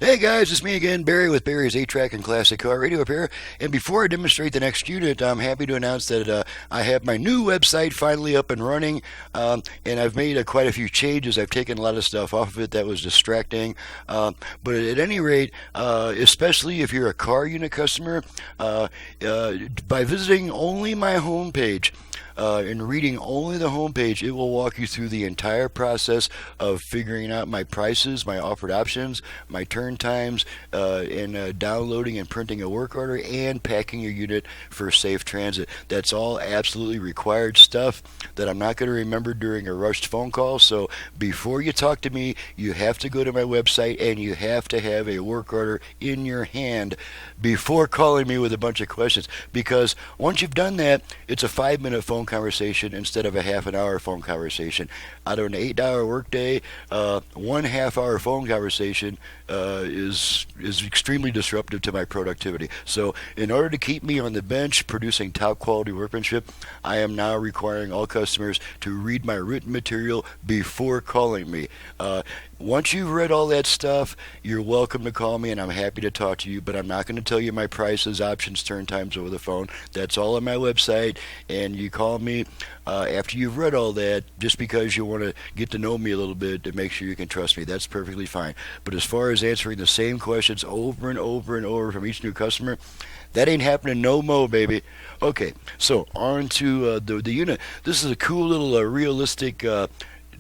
Hey guys, it's me again, Barry with Barry's 8-Track and Classic Car Radio up here. And before I demonstrate the next unit, I'm happy to announce that I have my new website finally up and running. And I've made quite a few changes. I've taken a lot of stuff off of it that was distracting. But at any rate, especially if you're a car unit customer, by visiting only my homepage, and reading only the homepage, it will walk you through the entire process of figuring out my prices, my offered options, my turn times, and downloading and printing a work order and packing your unit for safe transit. That's all absolutely required stuff that I'm not going to remember during a rushed phone call. So before you talk to me, you have to go to my website and you have to have a work order in your hand before calling me with a bunch of questions. Because once you've done that, it's a 5-minute phone conversation instead of a half an hour phone conversation. Out of an 8-hour workday, 1 half-hour phone conversation is extremely disruptive to my productivity. So in order to keep me on the bench producing top quality workmanship, I am now requiring all customers to read my written material before calling me. Once you've read all that stuff, you're welcome to call me and I'm happy to talk to you, but I'm not going to tell you my prices, options, turn times over the phone. That's all on my website, and you call me after you've read all that just because you want to get to know me a little bit to make sure you can trust me. That's perfectly fine. But as far as answering the same questions over and over and over from each new customer, that ain't happening no mo, baby. Okay, so on to the unit. This is a cool little realistic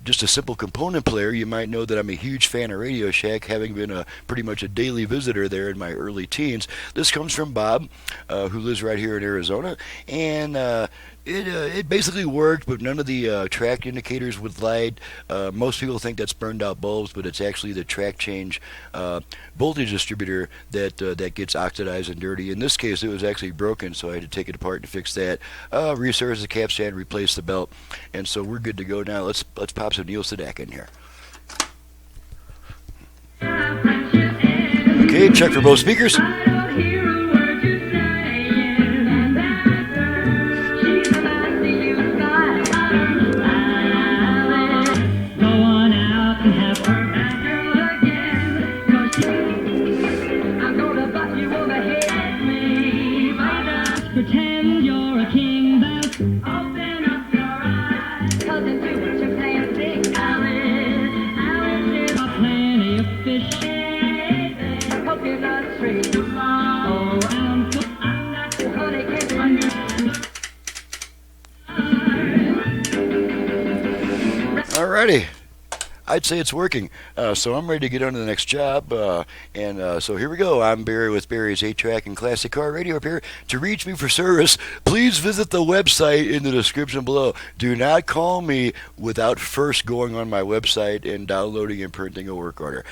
just a simple component player. You might know that I'm a huge fan of Radio Shack, having been pretty much a daily visitor there in my early teens. This comes from Bob, who lives right here in Arizona, and it basically worked, but none of the track indicators would light. Most people think that's burned out bulbs, but it's actually the track change voltage distributor that gets oxidized and dirty. In this case, it was actually broken, so I had to take it apart and fix that. Resurface the capstan, replace the belt, and so we're good to go now. Let's pop some Neil Sedaka in here. Okay, check for both speakers. Pretend you're a king, but open up your eyes, 'cause into what you're playing big, Alice is plenty of fish. Hope you're not straight. Oh, I'm not the honey cake under. Alrighty. I'd say it's working. So I'm ready to get on to the next job. So here we go. I'm Barry with Barry's 8-Track and Classic Car Radio up here. To reach me for service, please visit the website in the description below. Do not call me without first going on my website and downloading and printing a work order.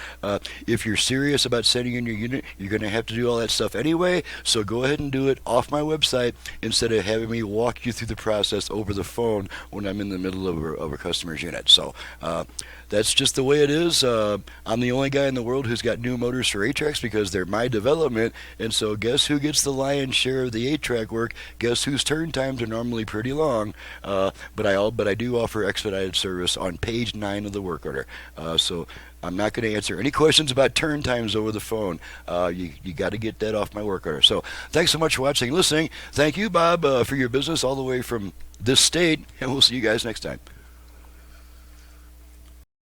If you're serious about sending in your unit, you're going to have to do all that stuff anyway. So go ahead and do it off my website instead of having me walk you through the process over the phone when I'm in the middle of a customer's unit. So that's just the way it is. I'm the only guy in the world who's got new motors for 8-Tracks because they're my development. And so guess who gets the lion's share of the 8-Track work? Guess whose turn times are normally pretty long. But I do offer expedited service on page 9 of the work order. So I'm not going to answer any questions about turn times over the phone. You got to get that off my work order. So thanks so much for watching and listening. Thank you, Bob, for your business all the way from this state. And we'll see you guys next time.